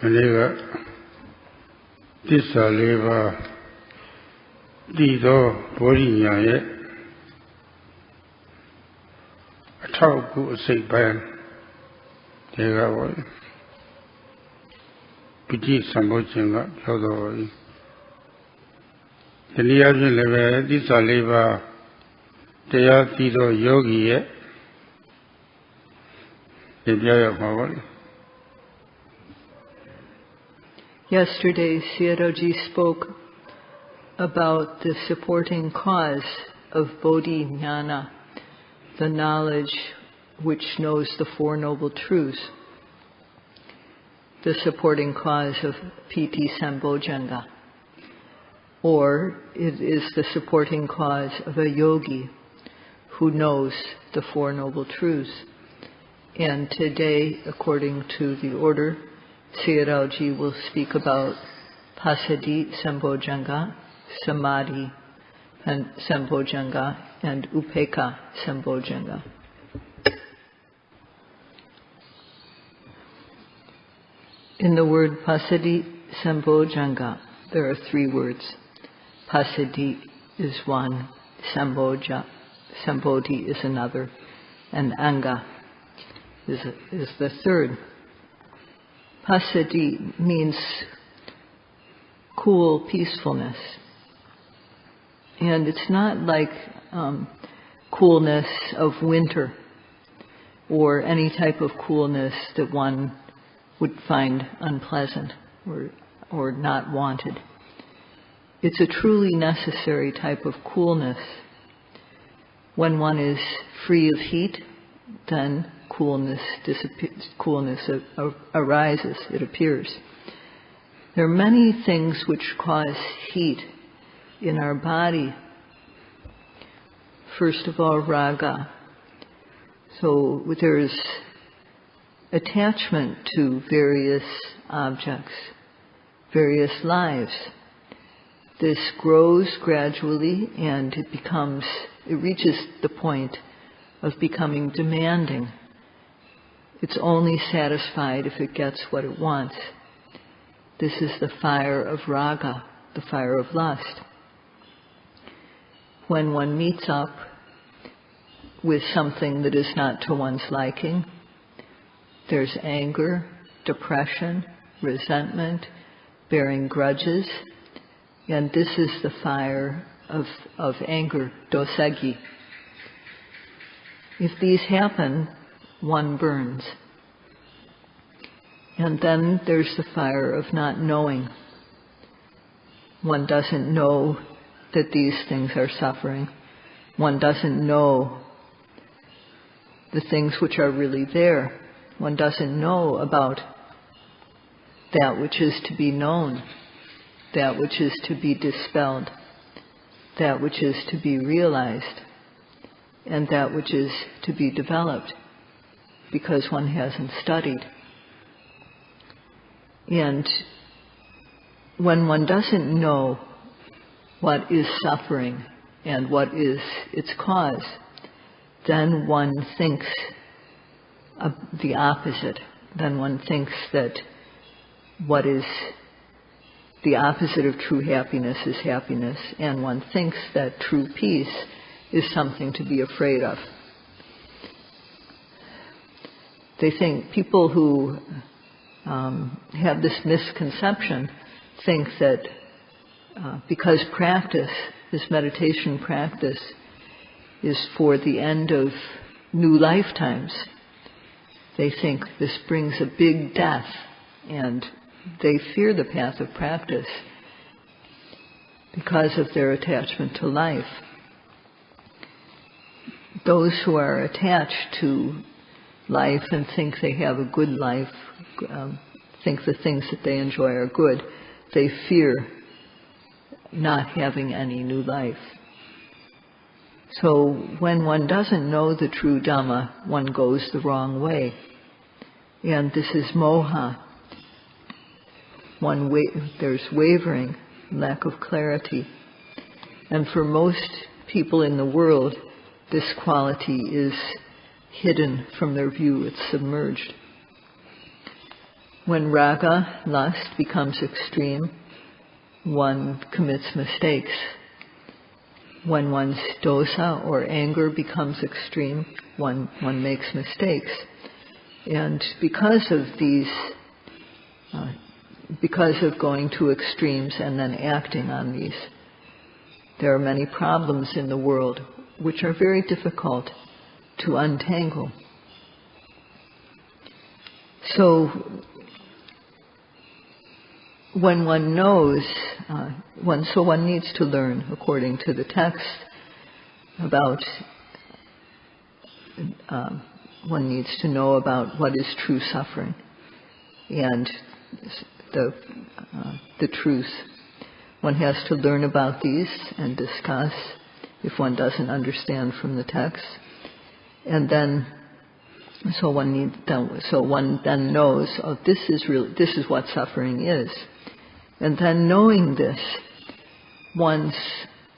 Malega Tissa Leva Dido Borinya yet a talk say ban Day Passaddhi Sambojjhanga Samadhi the Day-37 level Tissa Leva Day-37 Yogi yet Yesterday, Sayadaw spoke about the supporting cause of Bodhi Jnana, the knowledge which knows the Four Noble Truths, the supporting cause of Passaddhi Sambojjhanga, or it is the supporting cause of a yogi who knows the Four Noble Truths. And today, according to the order, Sayadaw will speak about Passaddhi Sambojjhanga Samadhi Sambojjhanga and Upekkha Sambojjhanga. In the word Passaddhi Sambojjhanga, there are three words. Passaddhi is one, Sambojja, Sambodhi is another, and Anga is the third. Passaddhi means cool peacefulness. And it's not like coolness of winter or any type of coolness that one would find unpleasant or not wanted. It's a truly necessary type of coolness. When one is free of heat, then coolness arises, it appears. There are many things which cause heat in our body. First of all, raga. So there's attachment to various objects, various lives. This grows gradually and it reaches the point of becoming demanding. It's only satisfied if it gets what it wants. This is the fire of raga, the fire of lust. When one meets up with something that is not to one's liking, there's anger, depression, resentment, bearing grudges, and this is the fire of anger, dosagi. If these happen, one burns. And then there's the fire of not knowing. One doesn't know that these things are suffering. One doesn't know the things which are really there. One doesn't know about that which is to be known, that which is to be dispelled, that which is to be realized, and that which is to be developed, because one hasn't studied. And when one doesn't know what is suffering and what is its cause, then one thinks of the opposite. Then one thinks that what is the opposite of true happiness is happiness, and one thinks that true peace is something to be afraid of. They think people who have this misconception think that because this meditation practice is for the end of new lifetimes, they think this brings a big death, and they fear the path of practice because of their attachment to life. Those who are attached to life and think they have a good life, think the things that they enjoy are good, they fear not having any new life. So when one doesn't know the true Dhamma, one goes the wrong way. And this is moha. There's wavering, lack of clarity. And for most people in the world, this quality is hidden from their view. It's submerged. When raga, lust, becomes extreme, one commits mistakes. When one's dosa, or anger, becomes extreme, one makes mistakes. And because of these, because of going to extremes and then acting on these, there are many problems in the world which are very difficult to untangle. So when one knows, one needs to learn, according to the text, about, one needs to know about what is true suffering and the truth. One has to learn about these and discuss if one doesn't understand from the text, and then so one then knows, oh, this is what suffering is. And then knowing this, one's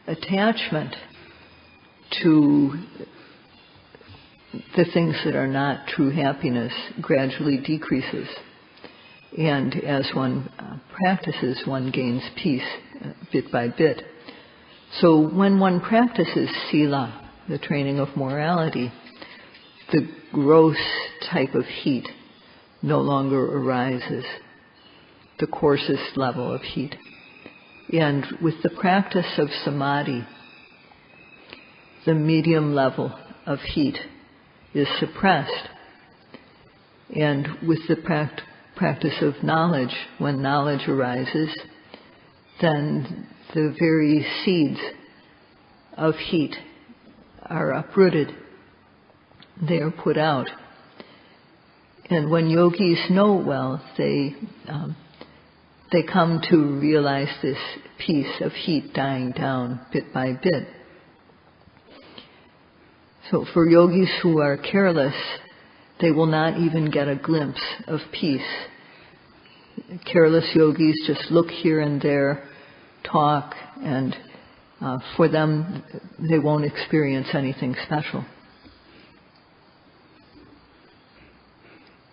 attachment to the things that are not true happiness gradually decreases. And as one practices, one gains peace bit by bit. So when one practices sila, the training of morality, the gross type of heat no longer arises, the coarsest level of heat. And with the practice of samadhi, the medium level of heat is suppressed. And with the practice of knowledge, when knowledge arises, then the very seeds of heat are uprooted. They are put out. And when yogis know well, they come to realize this piece of heat dying down bit by bit. So for yogis who are careless, they will not even get a glimpse of peace. Careless yogis just look here and there, talk, and for them, they won't experience anything special.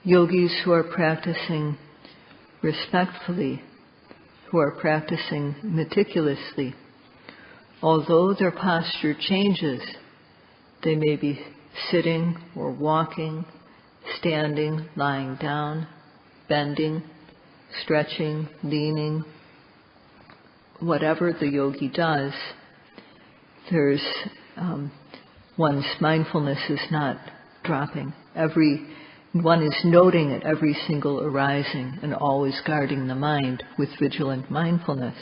Yogis who are practicing respectfully, who are practicing meticulously, although their posture changes, they may be sitting or walking, standing, lying down, bending, stretching, leaning, whatever the yogi does, there's one's mindfulness is not dropping. One is noting at every single arising and always guarding the mind with vigilant mindfulness.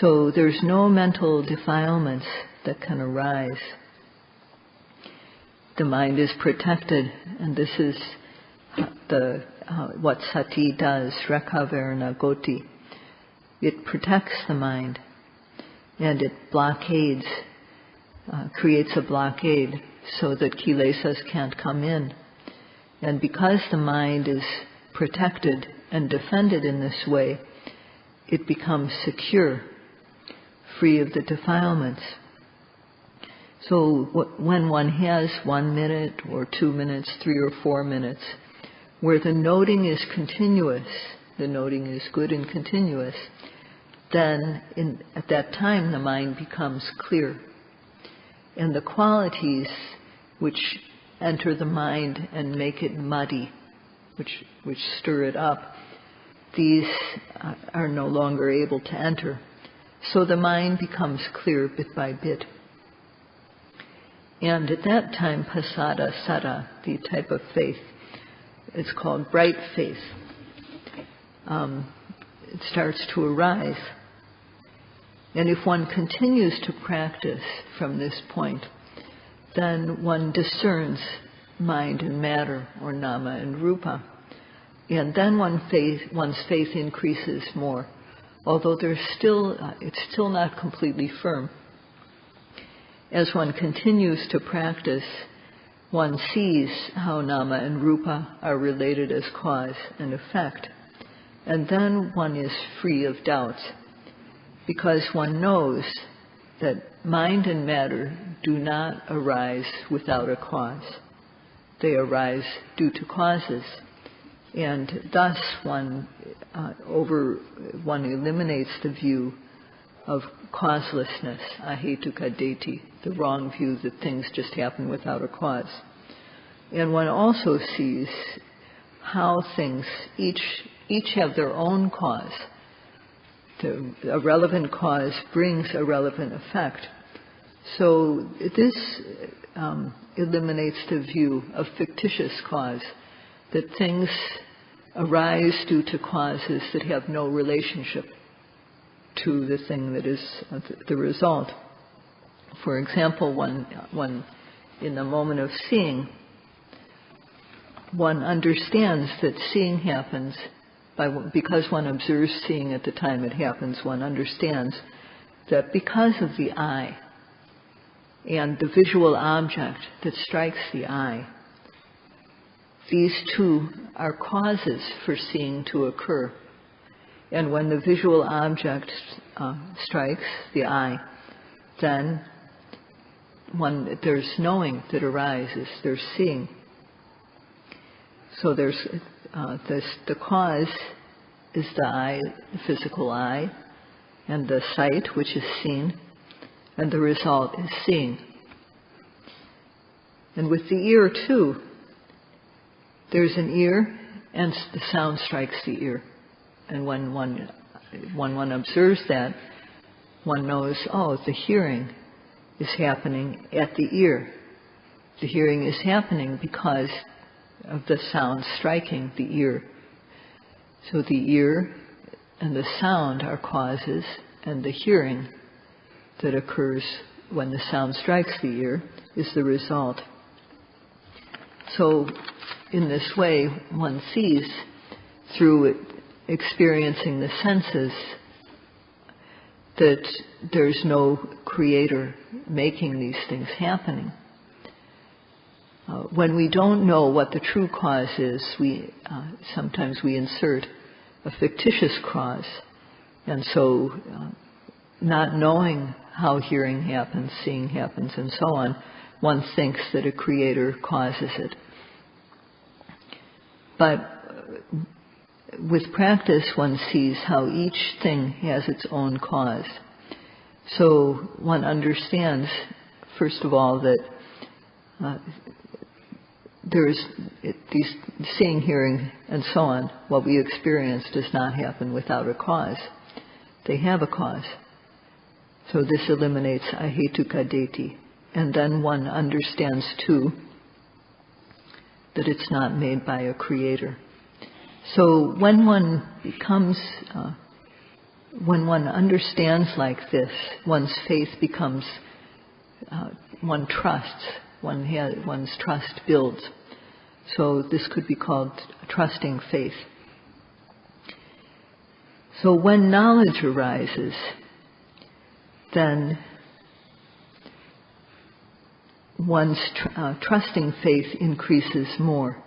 So there's no mental defilements that can arise. The mind is protected, and this is what sati does, rekha verna goti. It protects the mind, and it blockades, creates a blockade so that kilesas can't come in. And because the mind is protected and defended in this way, it becomes secure, free of the defilements. So when one has 1 minute or 2 minutes, 3 or 4 minutes, where the noting is continuous, the noting is good and continuous, then at that time the mind becomes clear. And the qualities which enter the mind and make it muddy, which stir it up, these are no longer able to enter. So the mind becomes clear bit by bit. And at that time, pasada sada, the type of faith, it's called bright faith. It starts to arise. And if one continues to practice from this point, then one discerns mind and matter, or nama and rupa. And then one's faith increases more, although it's still not completely firm. As one continues to practice, one sees how nama and rupa are related as cause and effect. And then one is free of doubts, because one knows that mind and matter do not arise without a cause. They arise due to causes. And thus one eliminates the view of causelessness, ahetuka deti, the wrong view that things just happen without a cause. And one also sees how things each have their own cause. A relevant cause brings a relevant effect. So this eliminates the view of fictitious cause, that things arise due to causes that have no relationship to the thing that is the result. For example, one in the moment of seeing, one understands that seeing happens because one observes seeing at the time it happens. One understands that because of the eye and the visual object that strikes the eye, these two are causes for seeing to occur. And when the visual object strikes the eye, then there's knowing that arises, there's seeing. So there's the cause is the eye, the physical eye, and the sight, which is seen, and the result is seeing. And with the ear too, there's an ear, and the sound strikes the ear. And when one observes that, one knows, oh, the hearing is happening at the ear. The hearing is happening because of the sound striking the ear. So the ear and the sound are causes, and the hearing that occurs when the sound strikes the ear is the result. So in this way, one sees through experiencing the senses that there's no creator making these things happening. When we don't know what the true cause is, sometimes we insert a fictitious cause. And so not knowing how hearing happens, seeing happens, and so on, one thinks that a creator causes it. But with practice, one sees how each thing has its own cause. So one understands, first of all, that these seeing, hearing, and so on, what we experience does not happen without a cause. They have a cause. So this eliminates ahetuka deti. And then one understands too that it's not made by a creator. So when one understands like this, one's faith becomes, one trusts, one's trust builds. So this could be called trusting faith. So when knowledge arises, then one's trusting faith increases more.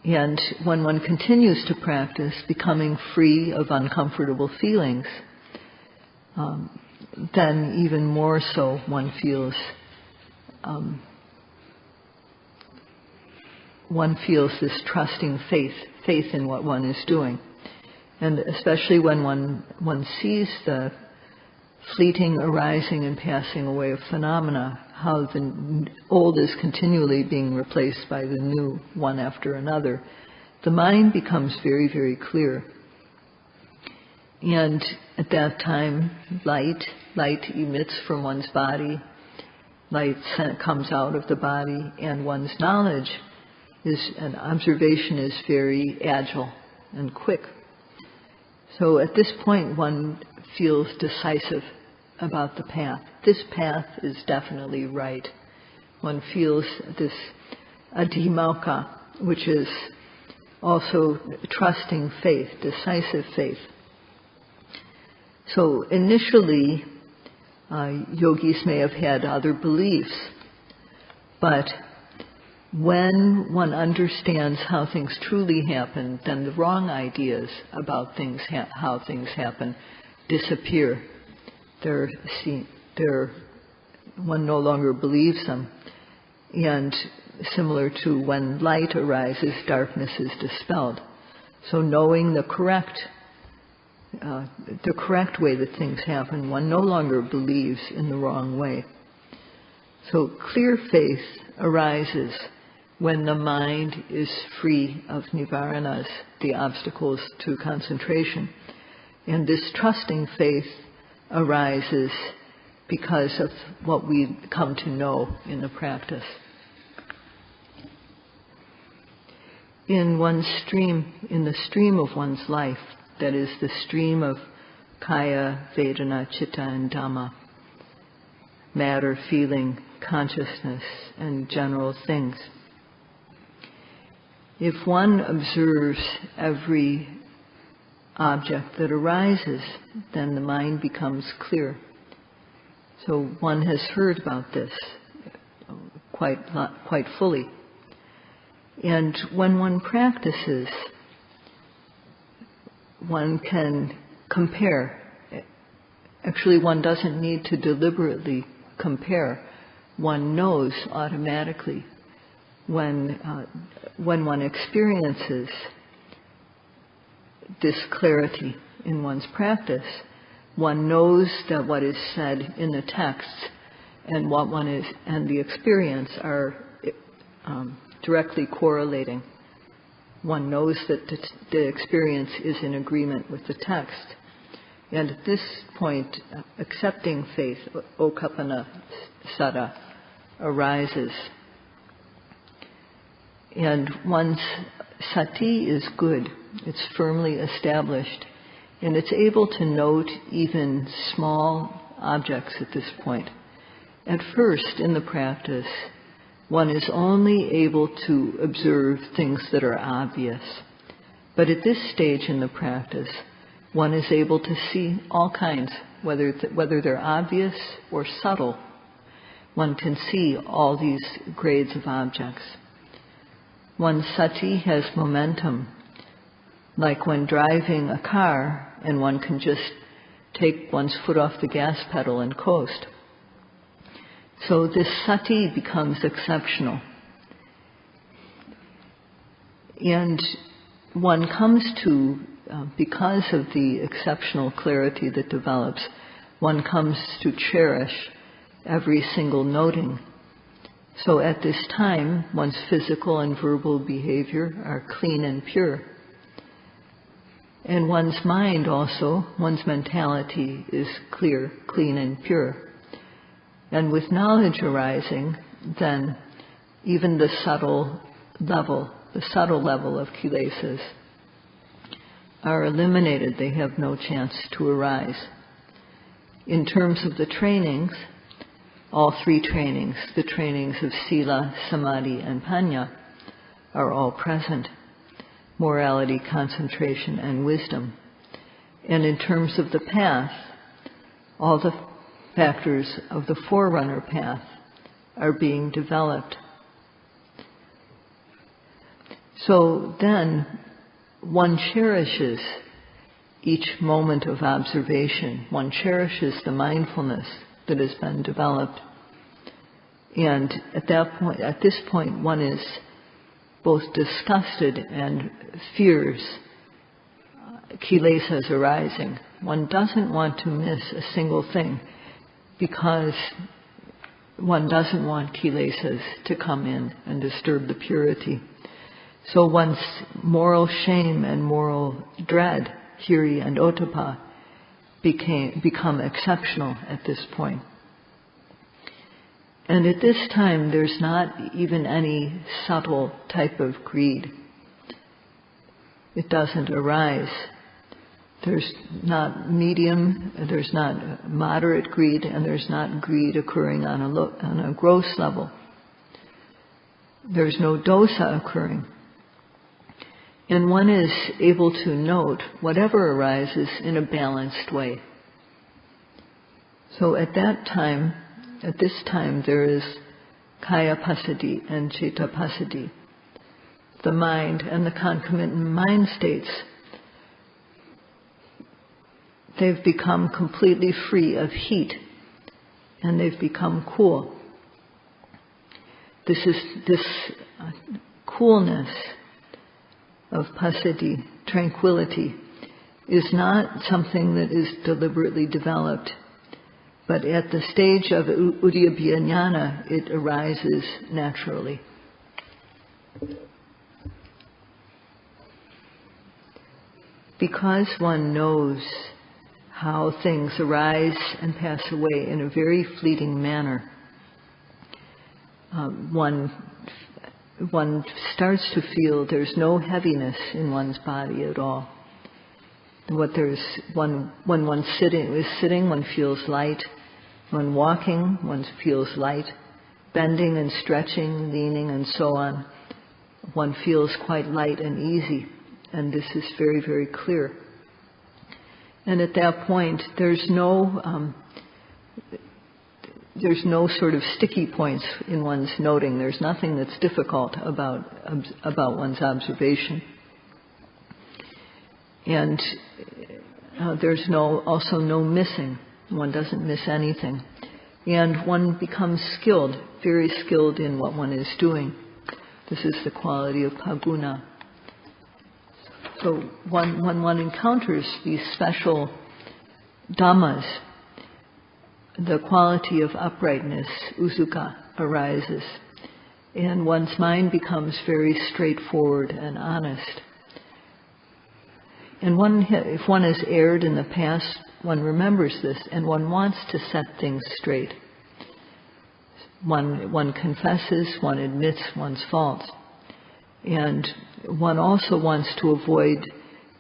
And when one continues to practice, becoming free of uncomfortable feelings, then even more so one feels this trusting faith in what one is doing. And especially when one sees the fleeting arising and passing away of phenomena, how the old is continually being replaced by the new, one after another, the mind becomes very, very clear. And at that time, light emits from one's body, light comes out of the body, and one's knowledge and observation is very agile and quick. So at this point, one feels decisive about the path. This path is definitely right. One feels this adhimauka, which is also trusting faith, decisive faith. So initially, yogis may have had other beliefs, but when one understands how things truly happen, then the wrong ideas about things, how things happen, disappear. One no longer believes them. And similar to when light arises, darkness is dispelled. So knowing the correct way that things happen, one no longer believes in the wrong way. So clear faith arises when the mind is free of nivaranas, the obstacles to concentration. And this trusting faith arises because of what we come to know in the practice. In the stream of one's life, that is the stream of kaya, vedana, chitta, and dhamma, matter, feeling, consciousness, and general things. If one observes every object that arises, then the mind becomes clear. So one has heard about this quite fully. And when one practices, one can compare. Actually, one doesn't need to deliberately compare. One knows automatically when one experiences this clarity in one's practice. One knows that what is said in the text and and the experience are directly correlating. One knows that the experience is in agreement with the text. And at this point, accepting faith, okapana sada, arises. And one's sati is good. It's firmly established. And it's able to note even small objects at this point. At first, in the practice, one is only able to observe things that are obvious. But at this stage in the practice, one is able to see all kinds, whether they're obvious or subtle. One can see all these grades of objects. One's sati has momentum, like when driving a car and one can just take one's foot off the gas pedal and coast. So this sati becomes exceptional. And one comes to, because of the exceptional clarity that develops, one comes to cherish every single noting. So at this time, one's physical and verbal behavior are clean and pure. And one's mind also, one's mentality is clear, clean and pure. And with knowledge arising, then even the subtle level of kilesas are eliminated. They have no chance to arise. In terms of the trainings, all three trainings, the trainings of sila, samadhi, and panya, are all present. Morality, concentration, and wisdom. And in terms of the path, all the factors of the forerunner path are being developed. So then one cherishes each moment of observation. One cherishes the mindfulness that has been developed. And at this point, one is both disgusted and fears kilesas arising. One doesn't want to miss a single thing because one doesn't want kilesas to come in and disturb the purity. So one's moral shame and moral dread, hiri and ottappa, become exceptional at this point. And at this time, there's not even any subtle type of greed. It doesn't arise. There's not medium, there's not moderate greed, and there's not greed occurring on a gross level. There's no dosa occurring. And one is able to note whatever arises in a balanced way. So at this time, there is kaya passaddhi and citta passaddhi. The mind and the concomitant mind states, they've become completely free of heat and they've become cool. this coolness of Passaddhi, tranquility, is not something that is deliberately developed, but at the stage of Uddiyabhya Jnana, it arises naturally. Because one knows how things arise and pass away in a very fleeting manner, one starts to feel there's no heaviness in one's body at all. When one's sitting, one feels light. When walking, one feels light. Bending and stretching, leaning and so on, one feels quite light and easy. And this is very, very clear. And at that point, there's no sort of sticky points in one's noting. There's nothing that's difficult about one's observation. And there's also no missing. One doesn't miss anything. And one becomes skilled, very skilled in what one is doing. This is the quality of paguna. So when one encounters these special dhammas, the quality of uprightness, uzuka, arises. And one's mind becomes very straightforward and honest. And if one has erred in the past, one remembers this and one wants to set things straight. One confesses, one admits one's faults. And one also wants to avoid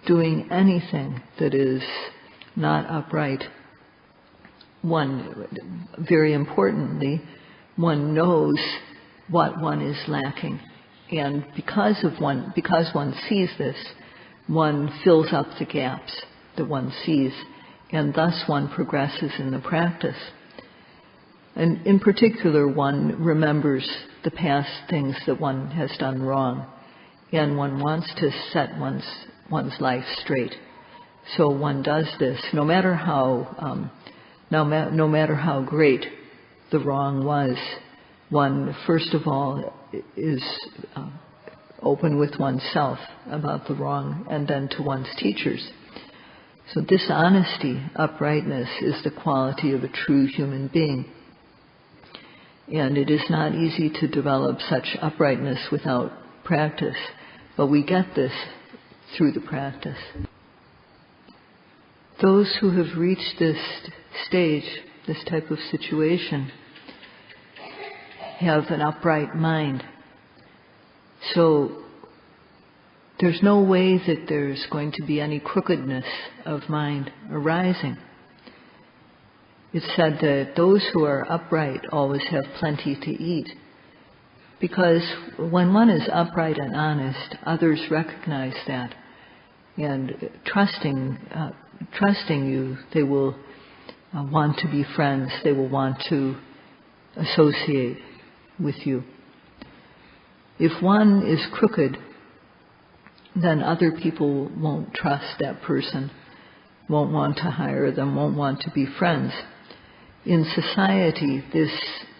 doing anything that is not upright. Very importantly, one knows what one is lacking. And because one sees this, one fills up the gaps that one sees, and thus one progresses in the practice. And in particular, one remembers the past things that one has done wrong, and one wants to set one's life straight. So one does this, no matter how great the wrong was. One, first of all, is open with oneself about the wrong, and then to one's teachers. So this honesty, uprightness, is the quality of a true human being. And it is not easy to develop such uprightness without practice, but we get this through the practice. Those who have reached this stage, this type of situation, have an upright mind. So there's no way that there's going to be any crookedness of mind arising. It's said that those who are upright always have plenty to eat, because when one is upright and honest, others recognize that, and trusting you, they will want to be friends. They will want to associate with you. If one is crooked, then other people won't trust that person, won't want to hire them, won't want to be friends. In society, this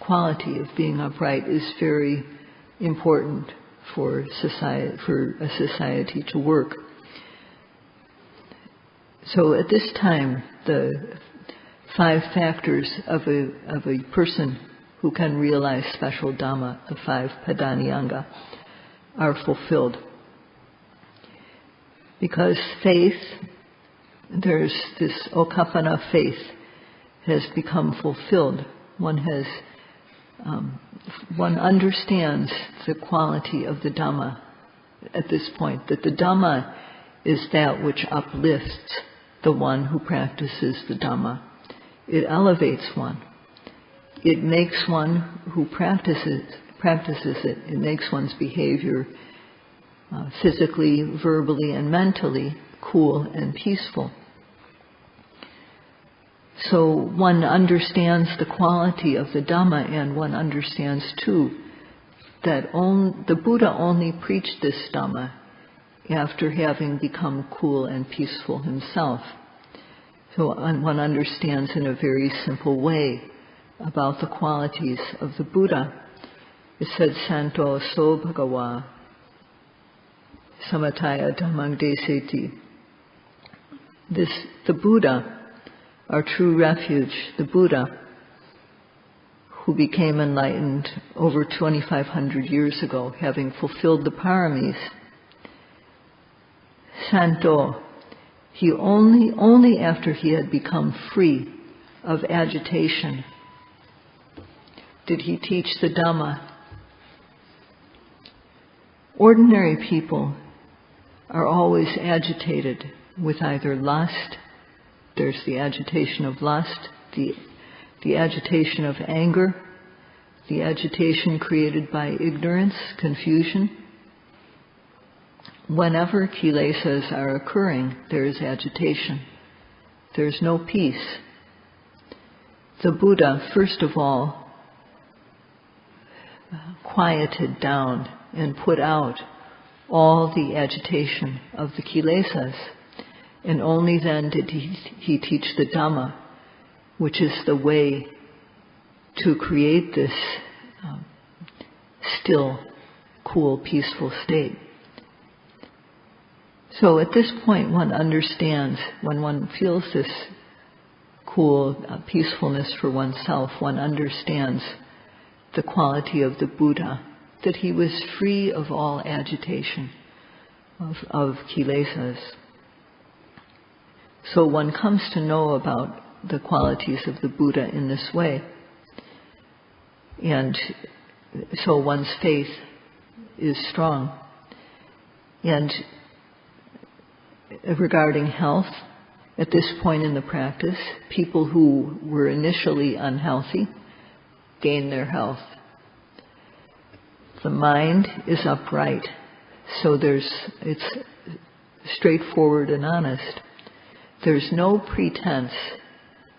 quality of being upright is very important for a society to work. So at this time, the 5 factors of a person who can realize special Dhamma, the 5 Padanyanga, are fulfilled. Because faith, there's this Okappana faith, has become fulfilled. One understands the quality of the Dhamma at this point, that the Dhamma is that which uplifts the one who practices the Dhamma. It elevates one. It makes one who practices it, it makes one's behavior physically, verbally, and mentally cool and peaceful. So one understands the quality of the Dhamma, and one understands too that the Buddha only preached this Dhamma after having become cool and peaceful himself. So one understands in a very simple way about the qualities of the Buddha. It said, Santo so bhagava samataya dhammang deseti. The Buddha, our true refuge, the Buddha, who became enlightened over 2,500 years ago, having fulfilled the paramis. Santo, he only after he had become free of agitation did he teach the Dhamma. Ordinary people are always agitated with either lust, there's the agitation of lust, the agitation of anger, the agitation created by ignorance, confusion. Whenever kilesas are occurring, there is agitation. There's no peace. The Buddha, first of all, quieted down and put out all the agitation of the kilesas, and only then did he teach the Dhamma, which is the way to create this still, cool, peaceful state. So at this point one understands, when one feels this cool peacefulness for oneself, one understands the quality of the Buddha, that he was free of all agitation of kilesas. So one comes to know about the qualities of the Buddha in this way. And so one's faith is strong. And regarding health, at this point in the practice, people who were initially unhealthy gain their health. The mind is upright, so it's straightforward and honest. There's no pretense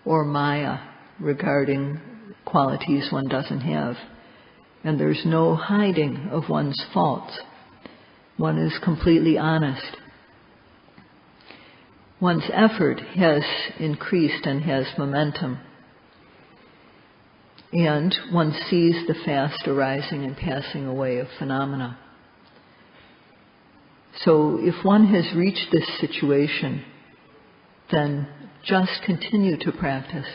or maya regarding qualities one doesn't have. And there's no hiding of one's faults. One is completely honest. One's effort has increased and has momentum. And one sees the fast arising and passing away of phenomena. So if one has reached this situation, then just continue to practice,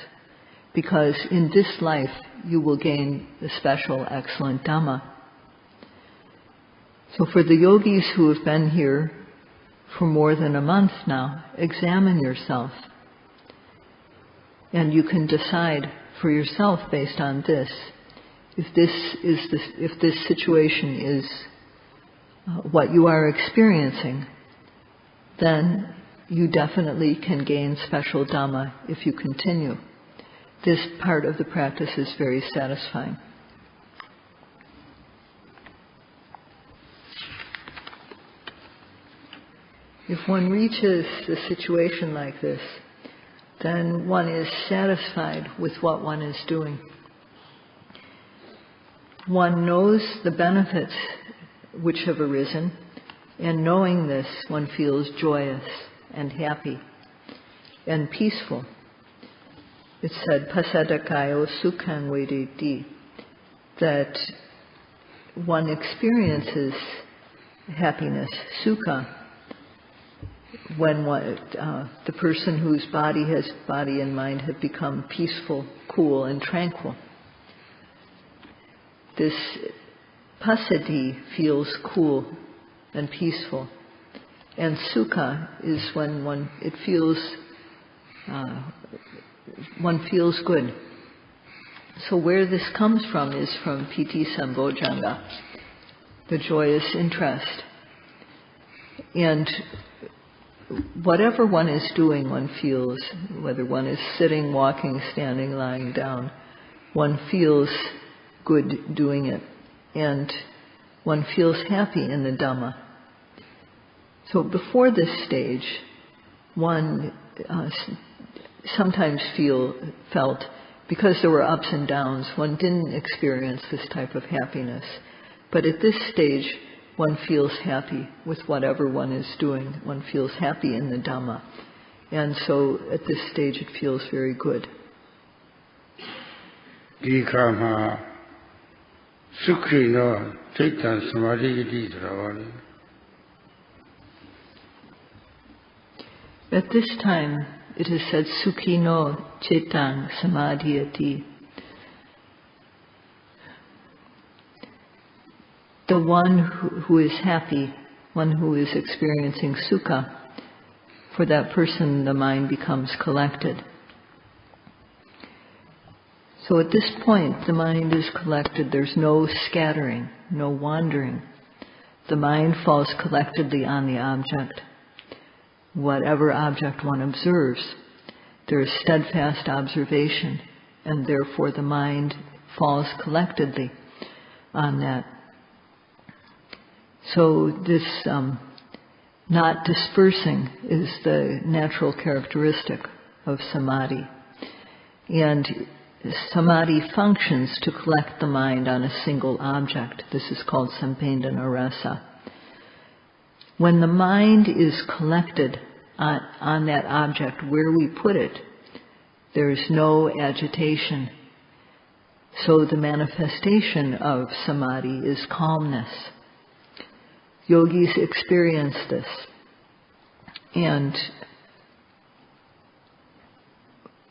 because in this life you will gain the special, excellent Dhamma. So for the yogis who have been here for more than a month now, examine yourself. And you can decide for yourself based on this, if this situation is what you are experiencing, then you definitely can gain special Dhamma if you continue. This part of the practice is very satisfying. If one reaches a situation like this, then one is satisfied with what one is doing. One knows the benefits which have arisen, and knowing this, one feels joyous and happy and peaceful. It said, Passaddhi Sambojjhanga Samadhi, that one experiences happiness, sukha, when the person whose body and mind have become peaceful, cool, and tranquil. This passaddhi feels cool and peaceful, and sukha is when one feels good. So where this comes from is from Piti Sambojjhanga, the joyous interest. And whatever one is doing, one feels, whether one is sitting, walking, standing, lying down, one feels good doing it, and one feels happy in the Dhamma. So before this stage, one sometimes felt, because there were ups and downs, one didn't experience this type of happiness. But at this stage, one feels happy with whatever one is doing. One feels happy in the Dhamma. And so at this stage it feels very good. ဒီခါမှာ Sukhino Chitta Samadhi Iti. At this time, it is said, Sukhino Chittang Samadhiyati. The one who is happy, one who is experiencing sukha, for that person the mind becomes collected. So at this point, the mind is collected. There's no scattering, no wandering. The mind falls collectedly on the object. Whatever object one observes, there is steadfast observation, and therefore the mind falls collectedly on that. So this not dispersing is the natural characteristic of samadhi. And samadhi functions to collect the mind on a single object. This is called sampendana rasa. When the mind is collected on that object where we put it, there is no agitation. So the manifestation of samadhi is calmness. Yogis experience this. And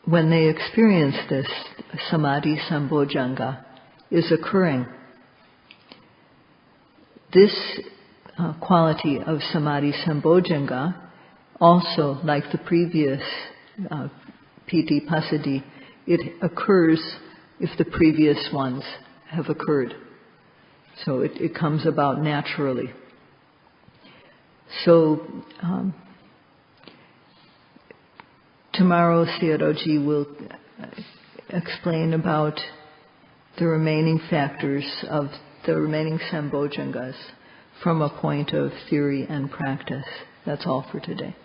when they experience this, Samadhi Sambojjhanga is occurring. This quality of Samadhi Sambojjhanga, also like the previous Piti Passaddhi, it occurs if the previous ones have occurred. So it comes about naturally. So tomorrow Sayadaw will explain about the remaining factors of the remaining Sambojjhangas from a point of theory and practice. That's all for today.